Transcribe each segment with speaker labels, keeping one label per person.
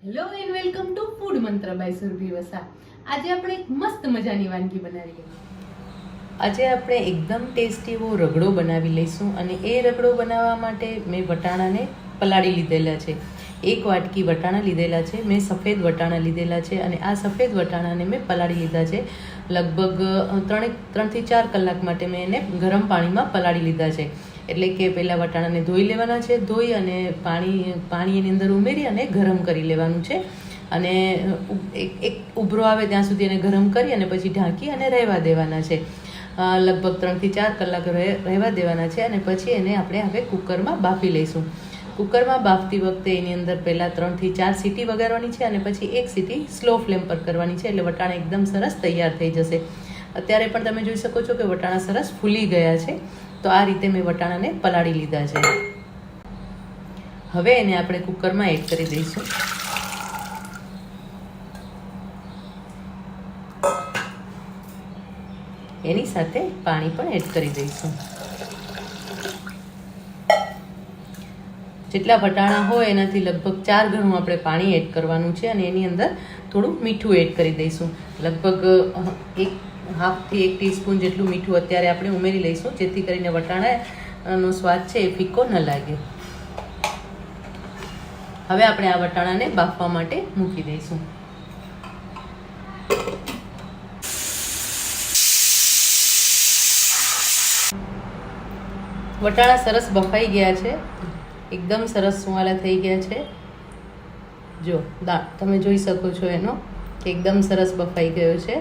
Speaker 1: Hello and welcome to food મંત્ર by Surabhi Vasa. આજે આપણે એક મસ્ત મજાની વાનગી બનાવીએ.
Speaker 2: આજે આપણે એકદમ ટેસ્ટી એવો રગડો બનાવી લઈશું અને એ રગડો બનાવવા માટે મેં વટાણાને પલાળી લીધેલા છે. 1 વાટકી વટાણા લીધેલા છે. મેં સફેદ વટાણા લીધેલા છે અને આ સફેદ વટાણાને મેં પલાળી લીધા છે. લગભગ 3 થી 4 કલાક માટે મેં એને ગરમ પાણીમાં પલાળી લીધા છે. એટલે કે પહેલાં વટાણાને ધોઈ લેવાના છે. ધોઈ અને પાણી એની અંદર ઉમેરી અને ગરમ કરી લેવાનું છે. અને એક ઉભરો આવે ત્યાં સુધી એને ગરમ કરી અને પછી ઢાંકી અને રહેવા દેવાના છે. લગભગ 3 થી 4 કલાક રહેવા દેવાના છે. અને પછી એને આપણે હવે કુકરમાં બાફી લઈશું. કુકરમાં બાફતી વખતે એની અંદર પહેલાં 3 થી 4 સીટી વગાડવાની છે અને પછી 1 સીટી સ્લો ફ્લેમ પર કરવાની છે. એટલે વટાણા એકદમ સરસ તૈયાર થઈ જશે. અત્યારે પણ તમે જોઈ શકો છો કે વટાણા સરસ ફૂલી ગયા છે. તો આ રીતે મેં વટાણાને પલાળી લીધા છે. હવે એને આપણે કુકરમાં એડ કરી દઈશું. એની સાથે પાણી પણ એડ કરી દઈશું. જેટલા વટાણા હોય એનાથી લગભગ 4 ગણું આપણે પાણી એડ કરવાનું છે અને એની અંદર થોડું મીઠું એડ કરી દઈશું. લગભગ 1/2 થી 1 ટીસ્પૂન જેટલું મીઠું અત્યારે આપણે ઉમેરી લઈશું, જેથી કરીને વટાણાનો સ્વાદ છે એ ફીકો ન લાગે. હવે આપણે આ વટાણાને બાફવા માટે મૂકી દઈશું. વટાણા સરસ બફાઈ ગયા છે, એકદમ સરસ સુવાળા થઈ ગયા છે. જો તમે જોઈ શકો છો એનો કે એકદમ સરસ બફાઈ ગયો છે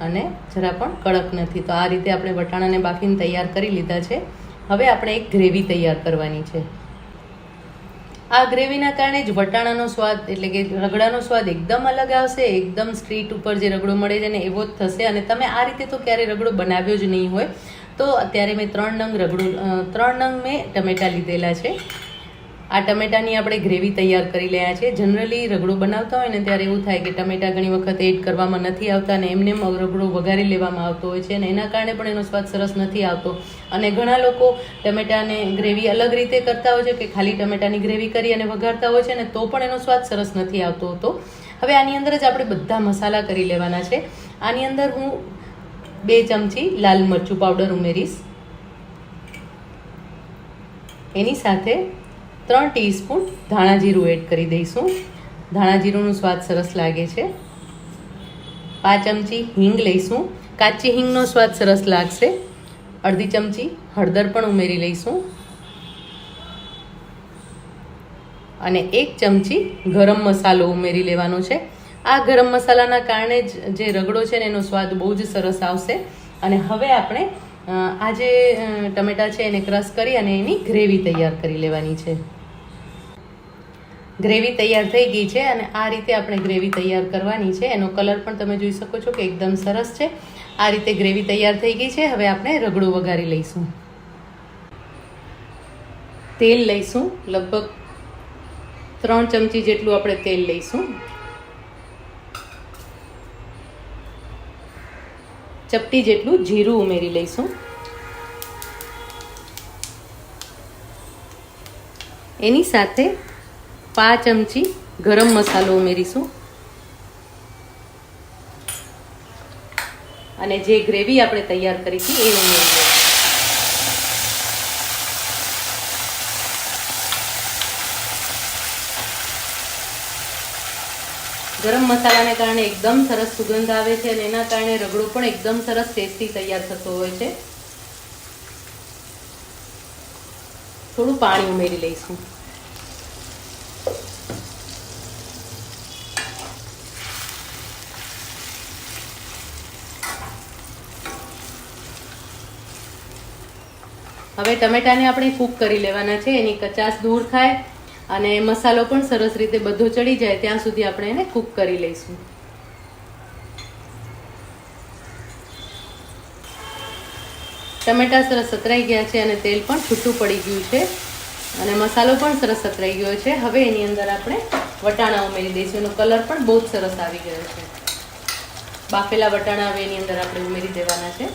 Speaker 2: અને જરા પણ કડક નથી. તો આ રીતે આપણે વટાણાને બાફીને તૈયાર કરી લીધા છે. હવે આપણે એક ગ્રેવી તૈયાર કરવાની છે. આ ગ્રેવીના કારણે જ વટાણાનો સ્વાદ એટલે કે રગડાનો સ્વાદ એકદમ અલગ આવશે. એકદમ સ્ટ્રીટ ઉપર જે રગડો મળે છે ને એવો જ થશે. અને તમે આ રીતે તો ક્યારેય રગડો બનાવ્યો જ નહીં હોય. તો અત્યારે મેં 3 નંગ મેં ટમેટાં લીધેલા છે. આ ટમેટાની આપણે ગ્રેવી તૈયાર કરી રહ્યા છે. જનરલી રગડો બનાવતા હોય ને ત્યારે એવું થાય કે ટમેટાં ઘણી વખત એડ કરવામાં નથી આવતા અને એમને રગડો વઘારી લેવામાં આવતો હોય છે અને એના કારણે પણ એનો સ્વાદ સરસ નથી આવતો. અને ઘણા લોકો ટમેટાને ગ્રેવી અલગ રીતે કરતા હોય છે કે ખાલી ટમેટાની ગ્રેવી કરી અને વઘારતા હોય છે ને તો પણ એનો સ્વાદ સરસ નથી આવતો હતો. હવે આની અંદર જ આપણે બધા મસાલા કરી લેવાના છે. આની અંદર હું 2 ચમચી લાલ મરચું પાવડર ઉમેરીશ. એની સાથે 3 ટીસ્પૂન ધાણા જીરું એડ કરી દઈશું. ધાણા જીરુંનો સ્વાદ સરસ લાગે છે. 5 ચમચી હિંગ લઈશું. કાચી હિંગનો સ્વાદ સરસ લાગશે. અડધી ચમચી હળદર પણ ઉમેરી લઈશું. અને 1 ચમચી ગરમ મસાલો ઉમેરી લેવાનો છે. આ ગરમ મસાલાના કારણે જ જે રગડો છે ને એનો સ્વાદ બહુ જ સરસ આવશે. અને હવે આપણે આ જે ટમેટાં છે એને ક્રશ કરી અને એની ગ્રેવી તૈયાર કરી લેવાની છે. ગ્રેવી તૈયાર થઈ ગઈ છે અને આ રીતે આપણે ગ્રેવી તૈયાર કરવાની છે. એનો કલર પણ તમે જોઈ શકો છો કે એકદમ સરસ છે. આ રીતે ગ્રેવી તૈયાર થઈ ગઈ છે. હવે આપણે રગડો વઘારી લઈશું. તેલ લઈશું. લગભગ 3 ચમચી જેટલું આપણે તેલ લઈશું. ચપટી જેટલું જીરું ઉમેરી લઈશું. એની સાથે 5 ચમચી ગરમ મસાલો ઉમેરીશું. અને જે ગ્રેવી આપણે તૈયાર કરી હતી એ ઉમેરી દઈશું. ગરમ મસાલાને કારણે એકદમ સરસ સુગંધ આવે છે અને એના કારણે રગડો પણ એકદમ સરસ ટેસ્ટી તૈયાર થતો હોય છે. થોડું પાણી ઉમેરી લઈશું. હવે ટમેટાને આપણે કૂક કરી લેવાના છે. એની કચાશ દૂર થાય અને મસાલો પણ સરસ રીતે બધો ચડી જાય ત્યાં સુધી આપણે એને કૂક કરી લઈશું. ટમેટા સરસ સતરાઈ ગયા છે અને તેલ પણ છૂટું પડી ગયું છે અને મસાલો પણ સરસ સતરાઈ ગયો છે. હવે એની અંદર આપણે વટાણા ઉમેરી દઈશું. એનો કલર પણ બહુ જ સરસ આવી ગયો છે. બાફેલા વટાણા હવે એની અંદર આપણે ઉમેરી દેવાના છે.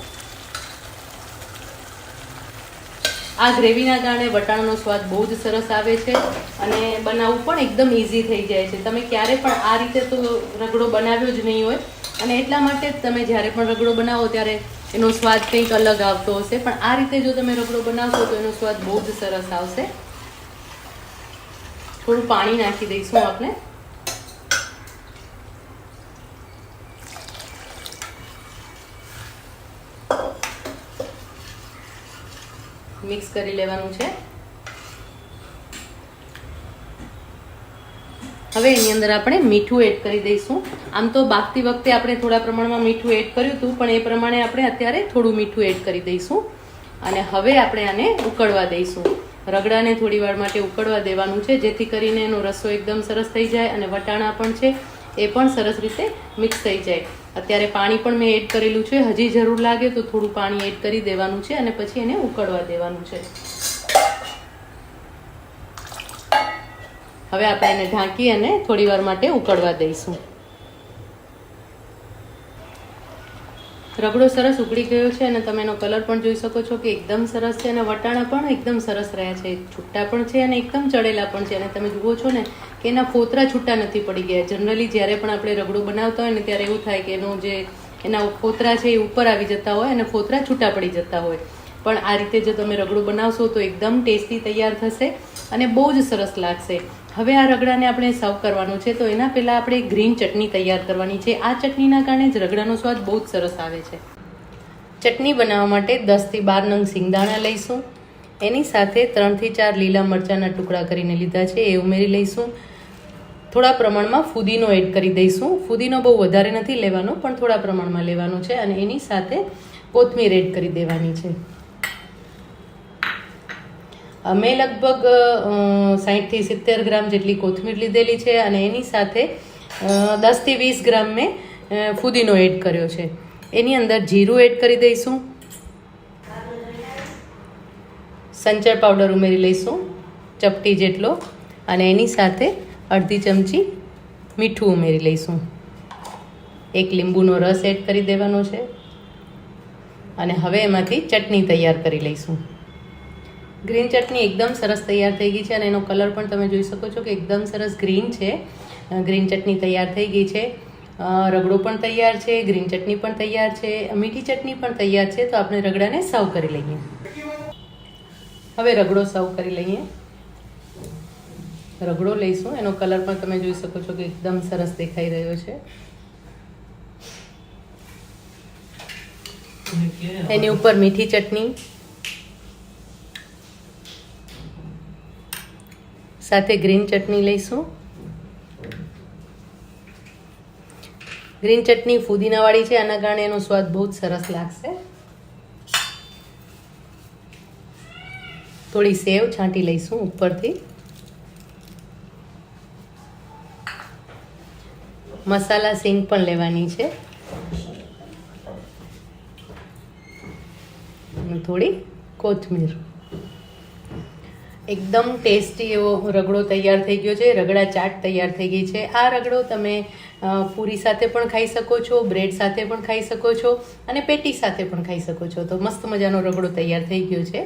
Speaker 2: આ ગ્રેવીના કારણે વટાણાનો સ્વાદ બહુ જ સરસ આવે છે અને બનાવવું પણ એકદમ ઇઝી થઈ જાય છે. તમે ક્યારે પણ આ રીતે તો રગડો બનાવ્યો જ નહીં હોય અને એટલા માટે જ તમે જ્યારે પણ રગડો બનાવો ત્યારે એનો સ્વાદ કંઈક અલગ આવતો હશે, પણ આ રીતે જો તમે રગડો બનાવશો તો એનો સ્વાદ બહુ જ સરસ આવશે. થોડું પાણી નાખી દઈશું આપણે. મિક્સ કરી લેવાનું છે. હવે એની અંદર આપણે મીઠું એડ કરી દઈશું. આમ તો બાફતી વખતે આપણે થોડા પ્રમાણમાં મીઠું એડ કર્યું હતું, પણ એ પ્રમાણે આપણે અત્યારે થોડું મીઠું એડ કરી દઈશું અને હવે આપણે આને ઉકળવા દઈશું. રગડાને થોડી વાર માટે ઉકળવા દેવાનું છે, જેથી કરીને એનો રસો એકદમ સરસ થઈ જાય અને વટાણા પણ છે એ પણ સરસ રીતે મિક્સ થઈ જાય. અત્યારે પાણી પણ મેં એડ કરેલું છે. હજી જરૂર લાગે તો થોડું પાણી એડ કરી દેવાનું છે અને પછી એને ઉકળવા દેવાનું છે. હવે આપણે એને ઢાંકી અને થોડી વાર માટે ઉકળવા દઈશું. રગડો સરસ ઉકળી ગયો છે અને તમે એનો કલર પણ જોઈ શકો છો કે એકદમ સરસ છે અને વટાણા પણ એકદમ સરસ રહ્યા છે. છૂટા પણ છે અને એકદમ ચડેલા પણ છે અને તમે જુઓ છો ને કે એના ફોતરા છૂટા નથી પડી ગયા. જનરલી જ્યારે પણ આપણે રગડો બનાવતા હોય ને ત્યારે એવું થાય કે એના ફોતરા છે એ ઉપર આવી જતા હોય અને ફોતરા છૂટા પડી જતા હોય, પણ આ રીતે જો તમે રગડો બનાવશો તો એકદમ ટેસ્ટી તૈયાર થશે અને બહુ જ સરસ લાગશે. હવે આ રગડાને આપણે સર્વ કરવાનું છે, તો એના પહેલાં આપણે ગ્રીન ચટણી તૈયાર કરવાની છે. આ ચટણીના કારણે જ રગડાનો સ્વાદ બહુ જ સરસ આવે છે. ચટણી બનાવવા માટે 10 થી 12 નંગ સિંગદાણા લઈશું. એની સાથે 3 થી 4 લીલા મરચાંના ટુકડા કરીને લીધા છે એ ઉમેરી લઈશું. થોડા પ્રમાણમાં ફુદીનો એડ કરી દઈશું. ફુદીનો બહુ વધારે નથી લેવાનો, પણ થોડા પ્રમાણમાં લેવાનો છે અને એની સાથે કોથમીર એડ કરી દેવાની છે. અમે લગભગ 60 થી 70 ગ્રામ જેટલી કોથમીર લીધેલી છે અને એની સાથે 10 થી 20 ગ્રામ મેં ફુદીનો એડ કર્યો છે. એની અંદર જીરું એડ કરી દઈશું. સંચળ પાવડર ઉમેરી લઈશું ચપટી જેટલો અને એની સાથે અડધી ચમચી મીઠું ઉમેરી લઈશું. એક લીંબુનો રસ એડ કરી દેવાનો છે અને હવે એમાંથી ચટણી તૈયાર કરી લઈશું. ગ્રીન ચટણી એકદમ સરસ તૈયાર થઈ ગઈ છે અને એનો કલર પણ તમે જોઈ શકો છો કે એકદમ સરસ ગ્રીન છે. ગ્રીન ચટણી તૈયાર થઈ ગઈ છે. રગડો પણ તૈયાર છે, ગ્રીન ચટણી પણ તૈયાર છે, મીઠી ચટણી પણ તૈયાર છે. તો આપણે રગડાને સર્વ કરી લઈએ. હવે રગડો સર્વ કરી લઈએ. રગડો લઈશું, એનો કલર પણ તમે જોઈ શકો છો કે એકદમ સરસ દેખાઈ રહ્યો છે. એની ઉપર મીઠી ચટણી સાથે ગ્રીન ચટણી લઈશું. ગ્રીન ચટણી ફુદીનાવાળી છે, આના કારણે એનો સ્વાદ બહુ જ સરસ લાગશે. થોડી સેવ છાંટી લઈશું ઉપરથી. મસાલા સિંગ પણ લેવાની છે અને થોડી કોથમીર. એકદમ ટેસ્ટી એવો રગડો તૈયાર થઈ ગયો છે. રગડા ચાટ તૈયાર થઈ ગઈ છે. આ રગડો તમે પૂરી સાથે પણ ખાઈ શકો છો, બ્રેડ સાથે પણ ખાઈ શકો છો અને પેટી સાથે પણ ખાઈ શકો છો. તો મસ્ત મજાનો રગડો તૈયાર થઈ ગયો છે.